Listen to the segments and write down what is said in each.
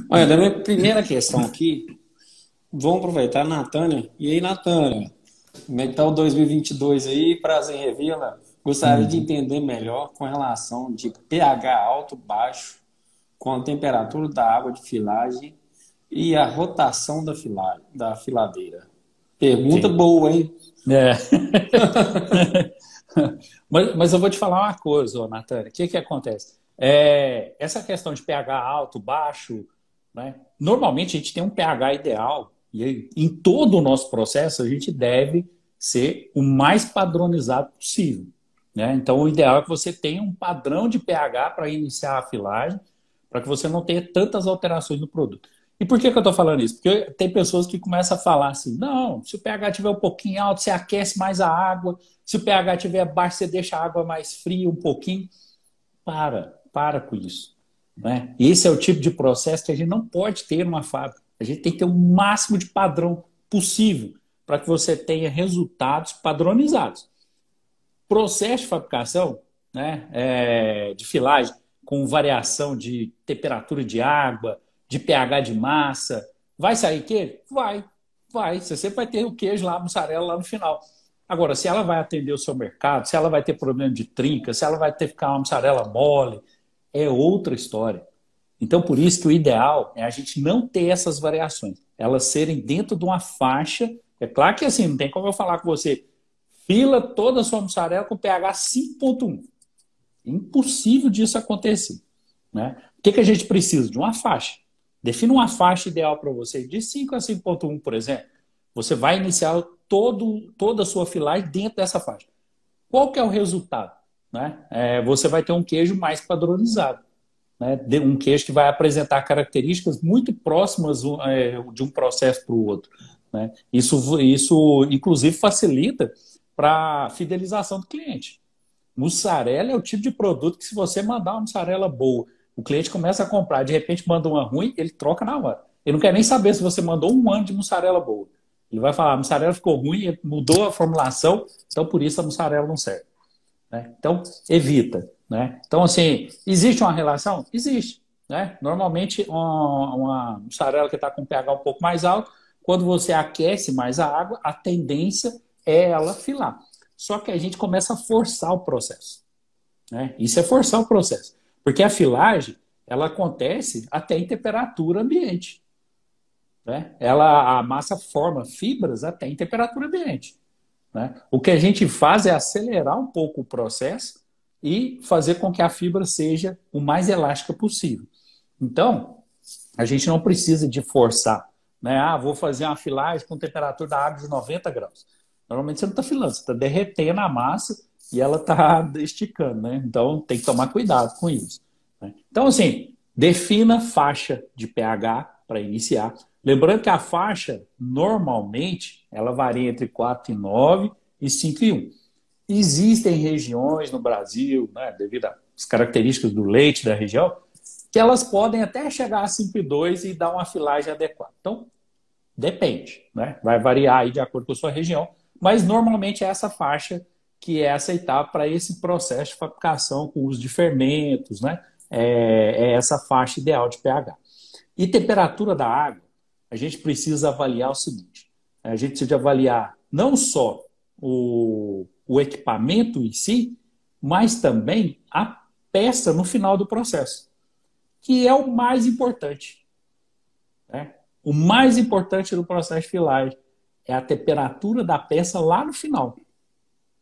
Olha, da minha primeira questão aqui, vamos aproveitar a Natânia. E aí, Natânia, como é que tá o 2022 aí? Prazer em revê-la. Gostaria de Uhum. entender melhor com relação de pH alto, baixo, com a temperatura da água de filagem e a rotação da filadeira. Pergunta Sim. boa, hein? É. Mas eu vou te falar uma coisa, ô, Natânia. O que que acontece? Essa questão de pH alto, baixo, né? Normalmente a gente tem um pH ideal e aí, em todo o nosso processo a gente deve ser o mais padronizado possível, né? Então o ideal é que você tenha um padrão de pH para iniciar a filagem, para que você não tenha tantas alterações no produto. E por que que eu estou falando isso? Porque tem pessoas que começam a falar assim: não, se o pH estiver um pouquinho alto, você aquece mais a água. Se o pH estiver baixo, você deixa a água mais fria um pouquinho. Para com isso, né? Esse é o tipo de processo que a gente não pode ter numa fábrica. A gente tem que ter o máximo de padrão possível para que você tenha resultados padronizados. Processo de fabricação, né, de filagem com variação de temperatura de água, de pH de massa, vai sair queijo? Vai. Você sempre vai ter o queijo lá, a mussarela lá no final. Agora, se ela vai atender o seu mercado, se ela vai ter problema de trinca, se ela vai ter que ficar uma mussarela mole, é outra história. Então, por isso que o ideal é a gente não ter essas variações, elas serem dentro de uma faixa. É claro que assim, não tem como eu falar com você, fila toda a sua mussarela com pH 5,1. Impossível disso acontecer, né? O que que a gente precisa? De uma faixa. Defina uma faixa ideal para você, de 5 a 5,1, por exemplo. Você vai iniciar toda a sua filagem dentro dessa faixa. Qual que é o resultado? Né? Você vai ter um queijo mais padronizado, né? Um queijo que vai apresentar características muito próximas de um processo para o outro, né? Isso, inclusive, facilita para a fidelização do cliente. Mussarela é o tipo de produto que, se você mandar uma mussarela boa, o cliente começa a comprar, de repente manda uma ruim, ele troca na hora. Ele não quer nem saber se você mandou um ano de mussarela boa. Ele vai falar: a mussarela ficou ruim, mudou a formulação, então por isso a mussarela não serve, né? Então, evita, né? Então, assim, existe uma relação? Existe, né? Normalmente, uma mussarela que está com pH um pouco mais alto, quando você aquece mais a água, a tendência é ela filar. Só que a gente começa a forçar o processo, né? Isso é forçar o processo, porque a filagem, ela acontece até em temperatura ambiente, né? A massa forma fibras até em temperatura ambiente, né? O que a gente faz é acelerar um pouco o processo e fazer com que a fibra seja o mais elástica possível. Então, a gente não precisa de forçar, né? Ah, vou fazer uma filagem com temperatura da água de 90 graus. Normalmente você não está filando, você está derretendo a massa e ela está esticando, né? Então tem que tomar cuidado com isso, né? Então, assim, defina faixa de pH para iniciar. Lembrando que a faixa, normalmente, ela varia entre 4,9 e 5,1. Existem regiões no Brasil, né, devido às características do leite da região, que elas podem até chegar a 5,2 e dar uma filagem adequada. Então, depende, né? Vai variar aí de acordo com a sua região, mas normalmente é essa faixa que é aceitável para esse processo de fabricação com uso de fermentos, né? É essa faixa ideal de pH. E temperatura da água, a gente precisa avaliar o seguinte: a gente precisa avaliar não só o equipamento em si, mas também a peça no final do processo, que é o mais importante, né? O mais importante do processo de filagem é a temperatura da peça lá no final,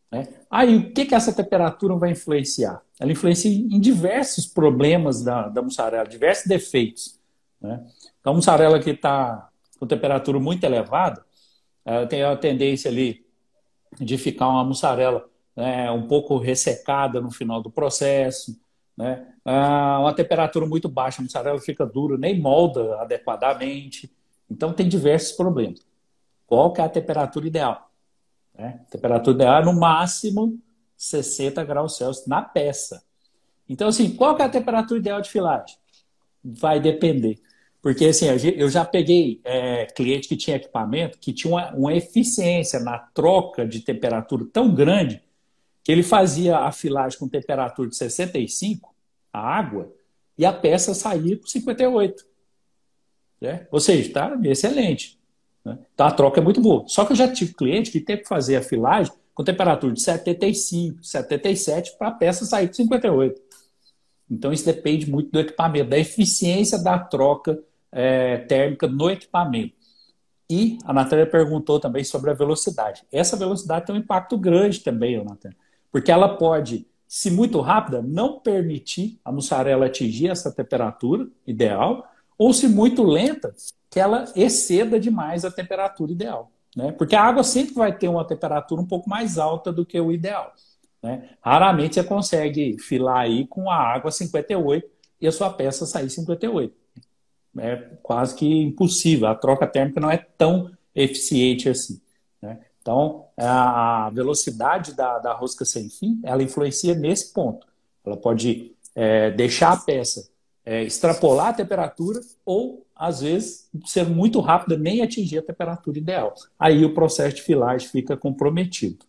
né? Aí, o que essa temperatura vai influenciar? Ela influencia em diversos problemas da mussarela, diversos defeitos, né? Então, a mussarela que está com temperatura muito elevada, ela tem a tendência ali de ficar uma mussarela, né, um pouco ressecada no final do processo, né? Uma temperatura muito baixa, a mussarela fica dura, nem molda adequadamente. Então, tem diversos problemas. Qual que é a temperatura ideal, né? A temperatura ideal é no máximo 60 graus Celsius na peça. Então, assim, qual que é a temperatura ideal de filagem? Vai depender. Porque assim, eu já peguei cliente que tinha equipamento que tinha uma eficiência na troca de temperatura tão grande que ele fazia a filagem com temperatura de 65, a água, e a peça saía com 58. né? Ou seja, está excelente. Né? Então a troca é muito boa. Só que eu já tive cliente que teve que fazer a filagem com temperatura de 75, 77 para a peça sair com 58. Então isso depende muito do equipamento, da eficiência da troca térmica no equipamento. E a Natália perguntou também sobre a velocidade. Essa velocidade tem um impacto grande também, Natália, porque ela pode, se muito rápida, não permitir a mussarela atingir essa temperatura ideal, ou se muito lenta, que ela exceda demais a temperatura ideal. Né? Porque a água sempre vai ter uma temperatura um pouco mais alta do que o ideal. Né? Raramente você consegue filar aí com a água 58 e a sua peça sair 58. É quase que impossível. A troca térmica não é tão eficiente assim. Né? Então, a velocidade da rosca sem fim, ela influencia nesse ponto. Ela pode deixar a peça extrapolar a temperatura ou, às vezes, ser muito rápida, nem atingir a temperatura ideal. Aí o processo de filagem fica comprometido.